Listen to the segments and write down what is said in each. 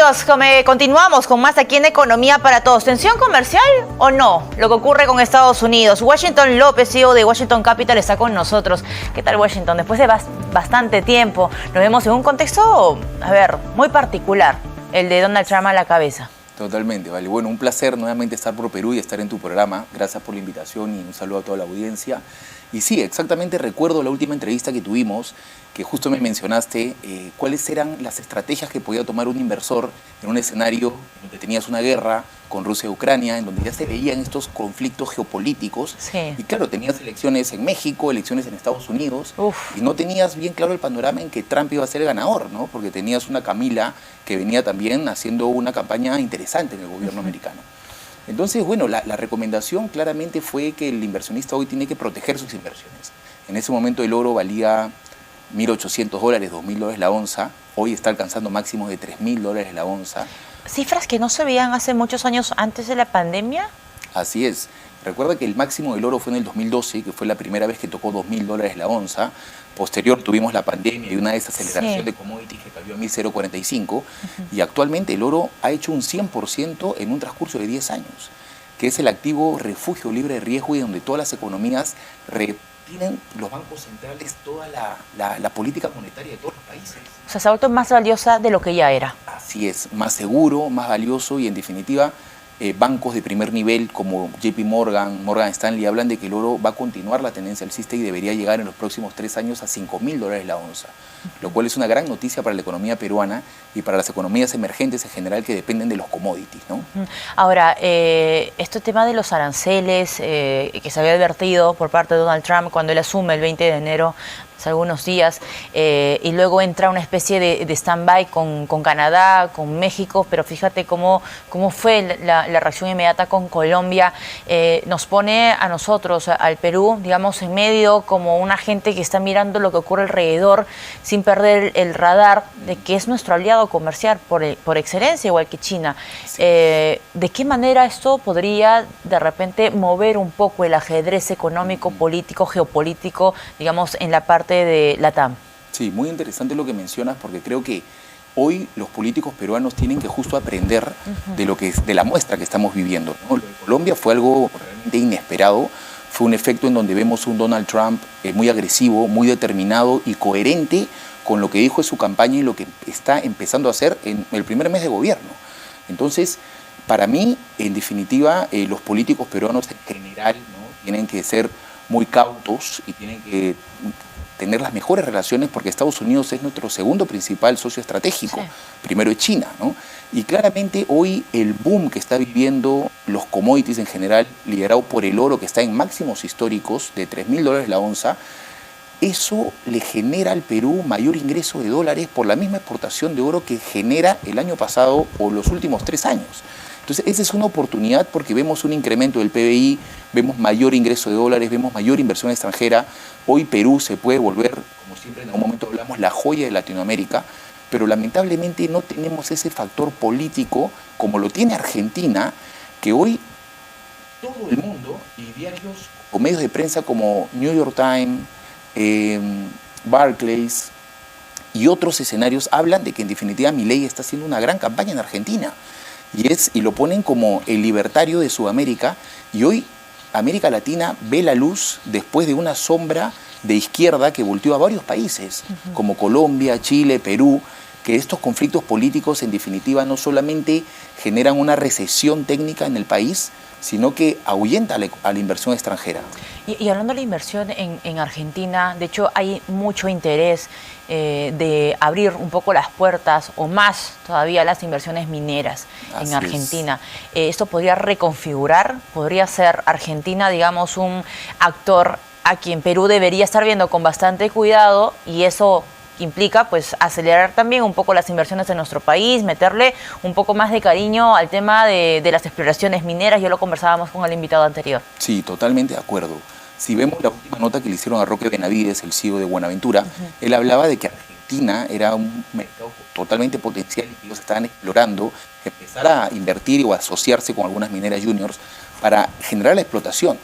amigos, continuamos con más aquí en Economía para Todos. ¿Tensión comercial o no? Lo que ocurre con Estados Unidos. Washington López, CEO de Washington Capital, está con nosotros. ¿Qué tal, Washington? Después de bastante tiempo, nos vemos en un contexto, muy particular, el de Donald Trump a la cabeza. Totalmente, vale. Bueno, un placer nuevamente estar por Perú y estar en tu programa. Gracias por la invitación y un saludo a toda la audiencia. Y sí, exactamente recuerdo la última entrevista que tuvimos, que justo me mencionaste cuáles eran las estrategias que podía tomar un inversor en un escenario donde tenías una guerra con Rusia y Ucrania, en donde ya se veían estos conflictos geopolíticos. Sí. Y claro, tenías elecciones en México, elecciones en Estados Unidos, Uf. y no tenías bien claro el panorama en que Trump iba a ser el ganador, ¿no? Porque tenías una Kamala que venía también haciendo una campaña interesante en el gobierno americano. Entonces, bueno, la recomendación claramente fue que el inversionista hoy tiene que proteger sus inversiones. En ese momento el oro valía $1.800, $2.000 la onza. Hoy está alcanzando máximos de $3.000 la onza. ¿Cifras que no se veían hace muchos años antes de la pandemia? Así es. Recuerda que el máximo del oro fue en el 2012, que fue la primera vez que tocó $2.000 la onza. Posterior tuvimos la pandemia y una desaceleración de commodities que cayó a 1.045. Y actualmente el oro ha hecho un 100% en un transcurso de 10 años, que es el activo refugio libre de riesgo y donde todas las economías tienen los bancos centrales toda la política monetaria de todos los países. O sea, se ha vuelto más valiosa de lo que ya era. Así es, más seguro, más valioso y en definitiva bancos de primer nivel como JP Morgan, Morgan Stanley hablan de que el oro va a continuar la tendencia alcista y debería llegar en los próximos 3 años a $5.000 la onza, lo cual es una gran noticia para la economía peruana y para las economías emergentes en general que dependen de los commodities, ¿no? Ahora, este tema de los aranceles que se había advertido por parte de Donald Trump cuando él asume el 20 de enero, hace algunos días, y luego entra una especie de stand-by con Canadá, con México, pero fíjate cómo fue la reacción inmediata con Colombia. Nos pone a nosotros, al Perú, digamos, en medio como una gente que está mirando lo que ocurre alrededor sin perder el radar de que es nuestro aliado comercial por excelencia, igual que China. Sí. ¿De qué manera esto podría de repente mover un poco el ajedrez económico, político, geopolítico, digamos, en la parte de LATAM? Sí, muy interesante lo que mencionas porque creo que hoy los políticos peruanos tienen que justo aprender de la muestra que estamos viviendo, ¿no? Lo de Colombia fue algo realmente inesperado, fue un efecto en donde vemos un Donald Trump muy agresivo, muy determinado y coherente con lo que dijo en su campaña y lo que está empezando a hacer en el primer mes de gobierno. Entonces, para mí, en definitiva, los políticos peruanos en general, ¿no?, tienen que ser muy cautos y tienen que tener las mejores relaciones porque Estados Unidos es nuestro segundo principal socio estratégico. Sí. Primero es China, ¿no? Y claramente hoy el boom que está viviendo los commodities en general, liderado por el oro que está en máximos históricos de $3.000 la onza, eso le genera al Perú mayor ingreso de dólares por la misma exportación de oro que genera el año pasado o los últimos 3 años. Entonces, esa es una oportunidad porque vemos un incremento del PBI, vemos mayor ingreso de dólares, vemos mayor inversión extranjera. Hoy Perú se puede volver, como siempre en algún momento hablamos, la joya de Latinoamérica, pero lamentablemente no tenemos ese factor político como lo tiene Argentina, que hoy todo el mundo y diarios o medios de prensa como New York Times, Barclays y otros escenarios hablan de que en definitiva Milei está haciendo una gran campaña en Argentina. Y lo ponen como el libertario de Sudamérica, y hoy América Latina ve la luz después de una sombra de izquierda que volteó a varios países, como Colombia, Chile, Perú, que estos conflictos políticos en definitiva no solamente generan una recesión técnica en el país, sino que ahuyenta a la inversión extranjera. Y hablando de la inversión en Argentina, de hecho hay mucho interés de abrir un poco las puertas o más todavía las inversiones mineras en Argentina. ¿Esto podría reconfigurar? ¿Podría ser Argentina, digamos, un actor a quien Perú debería estar viendo con bastante cuidado y eso implica pues acelerar también un poco las inversiones en nuestro país, meterle un poco más de cariño al tema de las exploraciones mineras? Ya lo conversábamos con el invitado anterior. Sí, totalmente de acuerdo. Si vemos la última nota que le hicieron a Roque Benavides, el CEO de Buenaventura, él hablaba de que Argentina era un mercado totalmente potencial y que ellos estaban explorando empezar a invertir o asociarse con algunas mineras juniors para generar la explotación.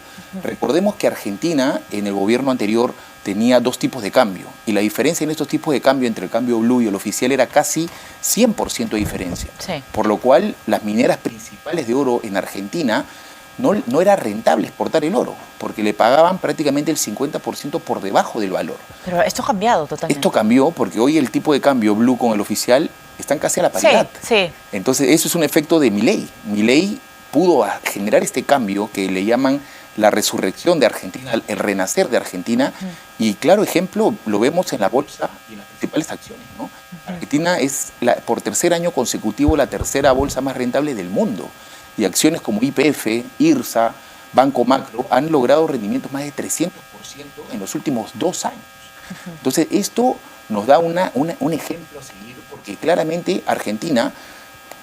Recordemos que Argentina en el gobierno anterior tenía dos tipos de cambio. Y la diferencia en estos tipos de cambio entre el cambio blue y el oficial era casi 100% de diferencia. Sí. Por lo cual, las mineras principales de oro en Argentina no era rentable exportar el oro, porque le pagaban prácticamente el 50% por debajo del valor. Pero esto ha cambiado totalmente. Esto cambió porque hoy el tipo de cambio blue con el oficial están casi a la paridad. Sí, sí. Entonces, eso es un efecto de Milei. Milei pudo generar este cambio que le llaman la resurrección de Argentina, el renacer de Argentina, y claro ejemplo lo vemos en la bolsa y en las principales acciones, ¿no? Argentina es por tercer año consecutivo la tercera bolsa más rentable del mundo, y acciones como YPF, IRSA, Banco Macro han logrado rendimientos más de 300% en los últimos 2 años. Entonces esto nos da un ejemplo a seguir, porque claramente Argentina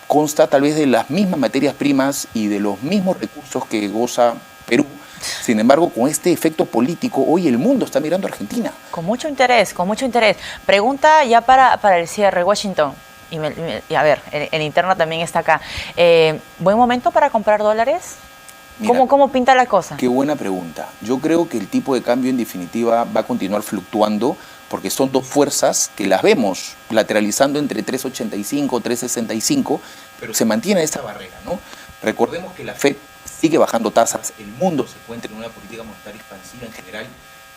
consta tal vez de las mismas materias primas y de los mismos recursos que goza Perú. Sin embargo, con este efecto político, hoy el mundo está mirando a Argentina. Con mucho interés, con mucho interés. Pregunta ya para el cierre, Washington. Y a ver, en interna también está acá. ¿Buen momento para comprar dólares? Mira, ¿Cómo pinta la cosa? Qué buena pregunta. Yo creo que el tipo de cambio en definitiva va a continuar fluctuando porque son dos fuerzas que las vemos lateralizando entre 3.85, 3.65, pero se mantiene esa barrera, ¿no? Recordemos que la FED sigue bajando tasas, el mundo se encuentra en una política monetaria expansiva en general.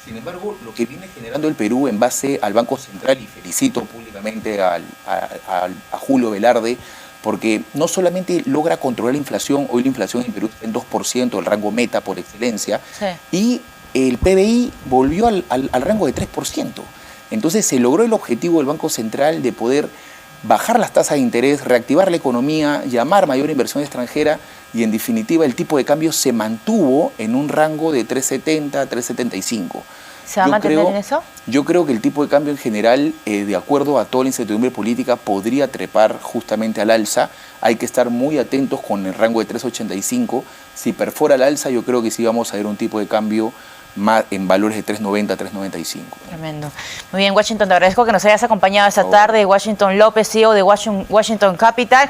Sin embargo, lo que viene generando el Perú en base al Banco Central, y felicito públicamente a Julio Velarde, porque no solamente logra controlar la inflación, hoy la inflación en Perú está en 2%, el rango meta por excelencia, Sí. y el PBI volvió al rango de 3%. Entonces se logró el objetivo del Banco Central de poder bajar las tasas de interés, reactivar la economía, llamar mayor inversión extranjera, y en definitiva el tipo de cambio se mantuvo en un rango de 3.70, 3.75. ¿Se va a mantener en eso? Yo creo que el tipo de cambio en general, de acuerdo a toda la incertidumbre política, podría trepar justamente al alza. Hay que estar muy atentos con el rango de 3.85. Si perfora al alza, yo creo que sí vamos a ver un tipo de cambio más en valores de 3.90, 3.95. Tremendo. Muy bien, Washington, te agradezco que nos hayas acompañado esta tarde. Washington López, CEO de Washington Capital.